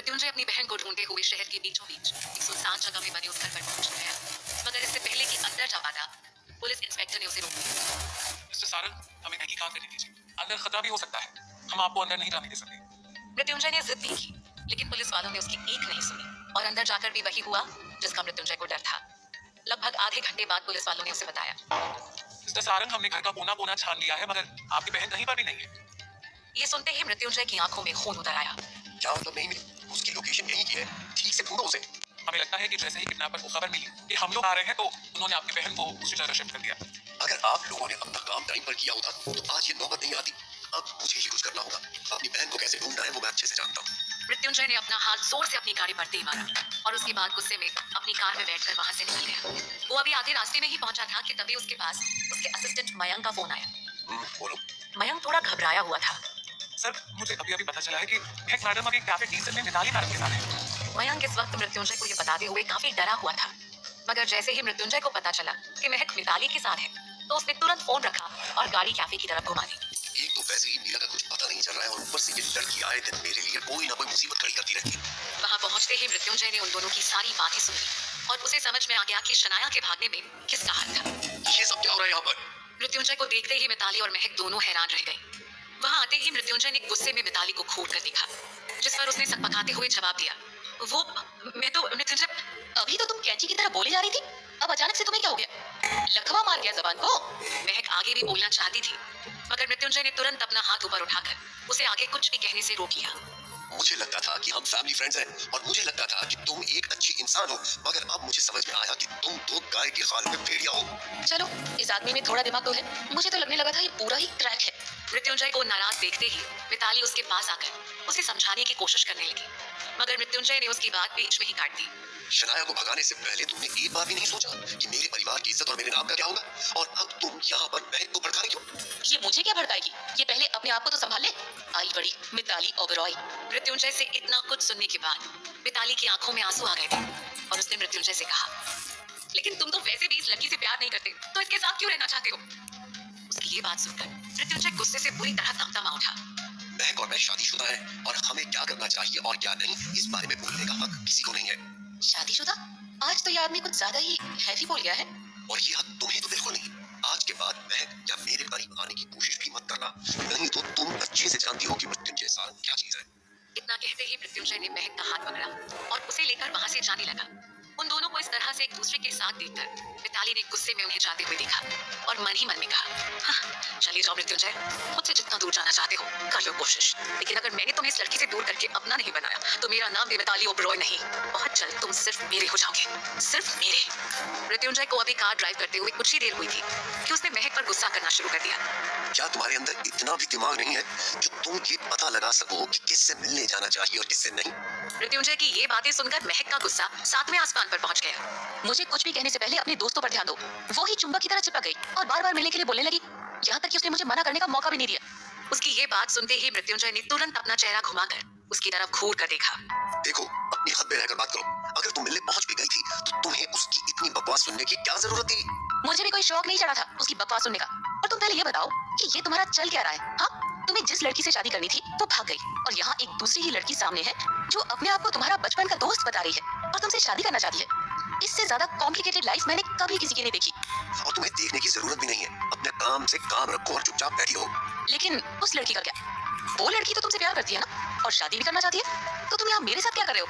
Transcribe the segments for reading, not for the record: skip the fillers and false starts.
मृत्युंजय अपनी बहन को ढूंढते हुए शहर के बीचों बीच एक सुनसान जगह में बने उस घर पर पहुंच गया, मगर इससे पहले कि अंदर जा पाता, पुलिस इंस्पेक्टर ने उसे रोक दिया। मिस्टर सारंग, हमें तहकीकात करने दीजिए। अंदर खतरा भी हो सकता है, हम आपको अंदर नहीं जाने दे सकते। मृत्युंजय ने जिद भी की, लेकिन पुलिस वालों ने उसकी एक नहीं सुनी और अंदर जाकर भी वही हुआ जिसका मृत्युंजय को डर था। लगभग आधे घंटे बाद पुलिस वालों ने उसे बताया, मिस्टर सारंग, हमने घर का कोना कोना छान लिया है, मगर आपकी बहन कहीं पर भी नहीं है। ये सुनते ही मृत्युंजय की आंखों में खून उतर आया। क्या मतलब नहीं मिली? उसकी लोकेशन यहीं की है, ठीक से ढूंढो उसे। हमें लगता है कि जैसे ही किडनैपर को खबर मिली कि हम लोग आ रहे हैं, तो उन्होंने आपकी बहन को उसी जगह शिफ्ट कर दिया। अगर आप लोगों ने अपना काम टाइम पर किया होता तो आज ये नौबत नहीं आती। अब मुझे ही कुछ करना होगा। अपनी बहन को कैसे ढूंढना है वो मैं अच्छे से जानता हूँ। मृत्युंजय ने अपना हाथ जोर से अपनी गाड़ी पर दे मारा और उसके बाद गुस्से में अपनी कार में बैठकर वहां से निकल गया। वो अभी आधे रास्ते में ही पहुंचा था कि तभी उसके पास उसके असिस्टेंट मयंक का फोन आया। बोलो। मयंक थोड़ा घबराया हुआ था। सर, मुझे अभी पता चला है कि एक मैडम अभी कैफे डीजल में मिताली मैडम के साथ है। मयंक इस वक्त मृत्युंजय को ये बताते हुए काफी डरा हुआ था, मगर जैसे ही मृत्युंजय को पता चला कि महक मिताली के साथ है, तो उसने तुरंत फोन रखा और गाड़ी कैफे की तरफ घुमा दी। एक तो वैसे ही मीरा का कुछ पता नहीं चल रहा है और ऊपर से ये लड़की आए दिन मेरे लिए कोई ना कोई मुसीबत खड़ी करती रहती है। वहाँ पहुँचते ही मृत्युंजय ने उन दोनों की सारी बातें सुनी और उसे समझ में आ गया कि शनाया के भागने में किसका हाथ था। ये सब क्या हो रहा है यहाँ पर? मृत्युंजय को देखते ही मिताली और महक दोनों हैरान रह गई। वहाँ आते ही मृत्युंजय ने गुस्से में मिताली को घूर कर देखा, जिस पर उसने सकपकाते हुए जवाब दिया, वो मैं तो मृत्युंजय, अभी तो तुम कैंची की तरह बोली जा रही थी, अब अचानक से तुम्हें क्या हो गया? लकवा मार गया जबान को? महक आगे भी बोलना चाहती थी, मगर मृत्युंजय ने तुरंत अपना हाथ ऊपर उठाकर उसे आगे कुछ भी कहने से रोक लिया। मुझे लगता था कि हम फैमिली फ्रेंड्स हैं और मुझे लगता था कि तुम एक अच्छी इंसान हो, मगर अब मुझे समझ में आया कि तुम तो गाय के खाल में भेड़िया हो। चलो, इस आदमी में थोड़ा दिमाग तो है, मुझे तो लगने लगा था ये पूरा ही क्रैक है। मृत्युंजय को नाराज देखते ही मिताली उसके पास आकर उसे समझाने की कोशिश करने लगी, मगर मृत्युंजय ने उसकी बात बीच में ही काट दी। शनाया को भगाने से पहले तुमने एक बार भी नहीं सोचा कि मेरे परिवार की इज्जत और मेरे नाम का क्या होगा? और अब तुम यहाँ पर बहन को भड़का रही हो। ये मुझे क्या भड़काएगी? ये पहले अपने आप को तो संभाल ले। आई बड़ी मिताली ओबरॉय। मृत्युंजय से इतना कुछ सुनने के बाद मिताली की आंखों में आंसू आ गए थे और उसने मृत्युंजय से कहा, लेकिन तुम तो वैसे भी इस लड़की से प्यार नहीं करते, तो इसके साथ क्यों रहना चाहते हो? उसकी ये बात सुनकर मृत्युंजय गुस्से से बुरी तरह तमतमा उठा। महक और मैं शादीशुदा हैं और हमें क्या करना चाहिए और क्या नहीं, इस बारे में बोलने का हक किसी को नहीं है। शादीशुदा? आज तो ये आदमी कुछ ज्यादा ही हैवी बोल गया है। और ये हक तुम्हें तो बिल्कुल नहीं। आज के बाद महक या मेरे करीब आने की कोशिश भी मत करना, नहीं तो तुम अच्छे से जानती हो कि मृत्युंजय सारंग क्या चीज है। इतना कहते ही मृत्युंजय ने महक का हाथ पकड़ा और उसे लेकर वहां से जाने लगा। उन दोनों को इस तरह से एक दूसरे के साथ देखकर मिताली ने गुस्से में उन्हें जाते हुए देखा और मन ही मन में कहा, हाँ, चले जाओ मृत्युंजय, मुझसे जितना दूर जाना चाहते हो कर लो कोशिश, लेकिन अगर मैंने तुम्हें इस लड़की से दूर करके अपना नहीं बनाया तो मेरा नाम भी मिताली ओबरॉय नहीं, बहुत जल्द तुम सिर्फ मेरे हो जाओगे, सिर्फ मेरे। मृत्युंजय को अभी कार ड्राइव करते हुए कुछ ही देर हुई थी कि उसने महक पर गुस्सा करना शुरू कर दिया। क्या तुम्हारे अंदर इतना भी दिमाग नहीं है कि तुम ये पता लगा सको कि किससे मिलने जाना चाहिए और किससे नहीं? मृत्युंजय की ये बातें सुनकर महक का गुस्सा सातवें आसमान पर पहुंच गया। मुझे कुछ भी कहने से पहले अपने दोस्तों पर ध्यान दो। वो ही चुंबक की तरह चिपक गई और बार-बार मिलने के लिए बोलने लगी, यहाँ तक कि उसने मुझे मना करने का मौका भी नहीं दिया। उसकी ये बात सुनते ही मृत्युंजय ने तुरंत अपना चेहरा घुमाकर उसकी तरफ घूर कर देखा। देखो, अपनी हद में रहकर बात करो। अगर तुम मिलने पहुंच भी गई थी तो तुम्हें उसकी इतनी बकवास सुनने की क्या जरूरत थी? मुझे भी कोई शौक नहीं चढ़ा था उसकी बकवास सुनने का। और तुम पहले ये बताओ कि ये तुम्हारा चल क्या रहा है? हाँ, तुम्हें जिस लड़की से शादी करनी थी वो भाग गई और यहाँ एक दूसरी ही लड़की सामने है जो अपने आप को तुम्हारा बचपन का दोस्त बता रही है और तुमसे शादी करना चाहती है। इससे ज्यादा कॉम्प्लिकेटेड लाइफ मैंने कभी किसी की नहीं देखी। और तुम्हें देखने की जरूरत भी नहीं है। अपने काम से काम रखो और चुपचाप बैठी हो। लेकिन उस लड़की का क्या? वो लड़की तो तुमसे प्यार करती है ना और शादी भी करना चाहती है, तो तुम यहाँ मेरे साथ क्या कर रहे हो?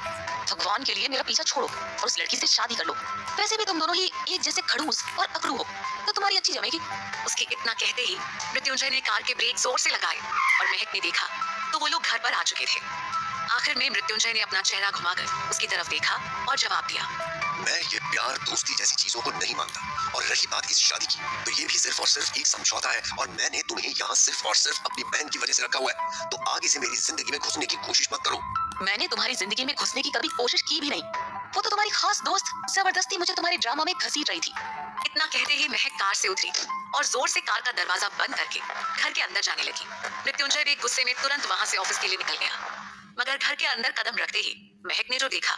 भगवान के लिए मेरा पीछा छोड़ो और उस लड़की से शादी कर लो। वैसे भी तुम दोनों ही एक जैसे खड़ूस और अकड़ू हो, तो तुम्हारी अच्छी जमेगी। उसके इतना कहते ही मृत्युंजय ने कार के ब्रेक जोर से लगाए और महक ने देखा तो वो लोग घर पर आ चुके थे। आखिर में मृत्युंजय ने अपना चेहरा घुमाकर उसकी तरफ देखा और जवाब दिया, मैं ये प्यार दोस्ती जैसी चीजों को नहीं मानता। और रही बात इस शादी की, तो ये भी सिर्फ और सिर्फ एक समझौता है और मैंने तुम्हें यहाँ सिर्फ और सिर्फ अपनी बहन की वजह से रखा हुआ है। तो आगे से मेरी जिंदगी में घुसने की कोशिश मत करो। मैंने तुम्हारी जिंदगी में घुसने की कभी कोशिश की भी नहीं। वो तो तुम्हारी खास दोस्त जबरदस्ती मुझे तुम्हारे ड्रामा में घसीट रही थी। इतना कहते ही महक कार से उतरी और जोर से कार का दरवाजा बंद करके घर के अंदर जाने लगी। मृत्युंजय भी गुस्से में तुरंत वहाँ से ऑफिस के लिए निकल गया, मगर घर के अंदर कदम रखते ही महक ने जो देखा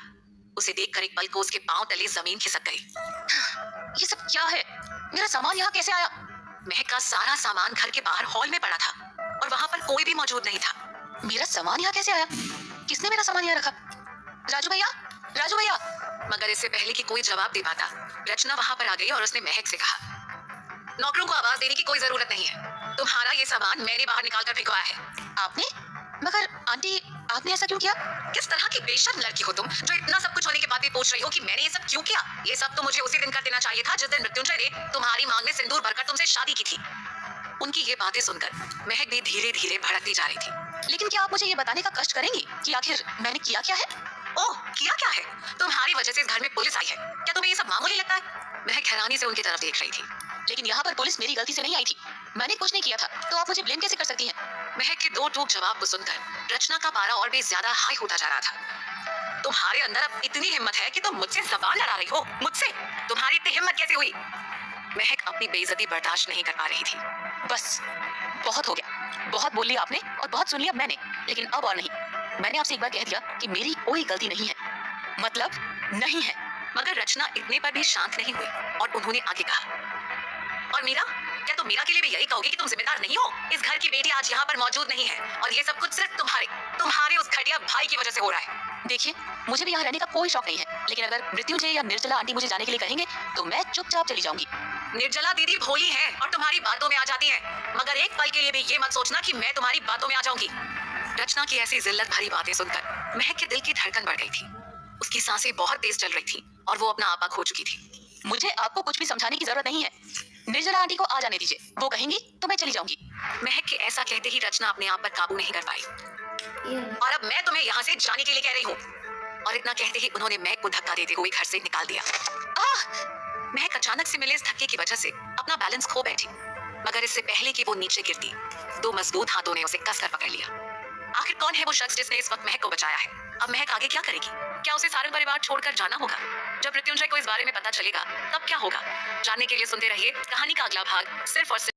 उसे देखकर एक पल को उसके पांव तले जमीन खिसक गई। ये सब क्या है? मेरा सामान यहाँ कैसे आया? महक का सारा सामान घर के बाहर हॉल में पड़ा था और वहाँ पर कोई भी मौजूद नहीं था। मेरा सामान यहाँ कैसे आया? किसने मेरा सामान यहाँ रखा? राजू भैया, राजू भैया। मगर इससे पहले कि कोई जवाब दे पाता, रचना वहां पर आ गई और उसने महक से कहा, नौकरों को आवाज देने की कोई जरूरत नहीं है, तुम्हारा ये सामान मैंने बाहर निकाल कर फेंकवाया है। आपने? मगर आंटी, आपने ऐसा क्यों किया? किस तरह की बेशर्म लड़की हो तुम, जो इतना सब कुछ होने के बाद भी पूछ रही हो कि मैंने ये सब क्यों किया? ये सब तो मुझे उसी दिन कर देना चाहिए था जिस दिन मृत्युंजय ने तुम्हारी मांग में सिंदूर भरकर तुमसे शादी की थी। उनकी ये बातें सुनकर महक भी धीरे धीरे भड़कती जा रही थी। लेकिन क्या आप मुझे ये बताने का कष्ट करेंगी कि आखिर मैंने किया क्या है? ओह, किया क्या है? तुम्हारी वजह से इस घर में पुलिस आई है। क्या तुम्हें ये सब मामूली लगता है? महक हैरानी से उनकी तरफ देख रही थी। लेकिन यहाँ पर पुलिस मेरी गलती से नहीं आई थी, मैंने कुछ नहीं किया था, तो आप मुझे ब्लेम कैसे कर सकती हैं? महक के दो टूक जवाब को सुनकर रचना का पारा और भी ज्यादा हाई होता जा रहा था। तुम्हारे अंदर अब इतनी हिम्मत है कि तुम मुझसे जबान लड़ा रही हो? मुझसे? तुम्हारी इतनी हिम्मत कैसे हुई? महक अपनी बेइज्जती बर्दाश्त नहीं कर पा रही थी। बस, बहुत हो गया, बहुत बोल लिया आपने और बहुत सुन लिया मैंने, लेकिन अब और नहीं। मैंने आपसे एक बार कह दिया कि मेरी कोई गलती नहीं है, मतलब नहीं है। मगर रचना इतने पर भी शांत नहीं हुई और उन्होंने आगे कहा, और मीरा, क्या तुम मीरा के लिए भी यही कहोगे कि तुम जिम्मेदार नहीं हो? इस घर की बेटी आज यहाँ पर मौजूद नहीं है और ये सब कुछ सिर्फ तुम्हारे उस घटिया भाई की वजह से हो रहा है। देखिए, मुझे भी यहाँ रहने का कोई शौक नहीं है, लेकिन अगर मृत्युंजय या निर्जला आंटी मुझे जाने के लिए कहेंगे तो मैं चुपचाप चली जाऊंगी। निर्जला दीदी भोली है और तुम्हारी बातों में आ जाती है, मगर एक पल के लिए भी ये मत सोचना कि मैं तुम्हारी बातों में आ जाऊंगी। रचना की ऐसी जिल्लत भरी बातें सुनकर महक के दिल की धड़कन बढ़ गई थी। उसकी सांसें बहुत तेज चल रही थी और वो अपना आपा खो चुकी थी। मुझे आपको कुछ भी समझाने की जरूरत नहीं है, निर्जला आंटी को आ जाने दीजिए, वो कहेंगी तो मैं चली जाऊंगी। महक के ऐसा कहते ही रचना अपने आप पर काबू नहीं कर पाई, और अब मैं तुम्हें यहाँ से जाने के लिए कह रही हूँ। और इतना कहते ही उन्होंने महक को धक्का देते हुए घर से निकाल दिया। महक अचानक से मिले इस धक्के की वजह से अपना बैलेंस खो बैठी, मगर इससे पहले कि वो नीचे गिरती, दो मजबूत हाथों ने उसे कसकर पकड़ लिया। आखिर कौन है वो शख्स जिसने इस वक्त महक को बचाया है? अब महक आगे क्या करेगी? क्या उसे सारे परिवार छोड़कर जाना होगा? जब मृत्युंजय को इस बारे में पता चलेगा तब क्या होगा? जानने के लिए सुनते रहिए कहानी का अगला भाग सिर्फ और सिर्फ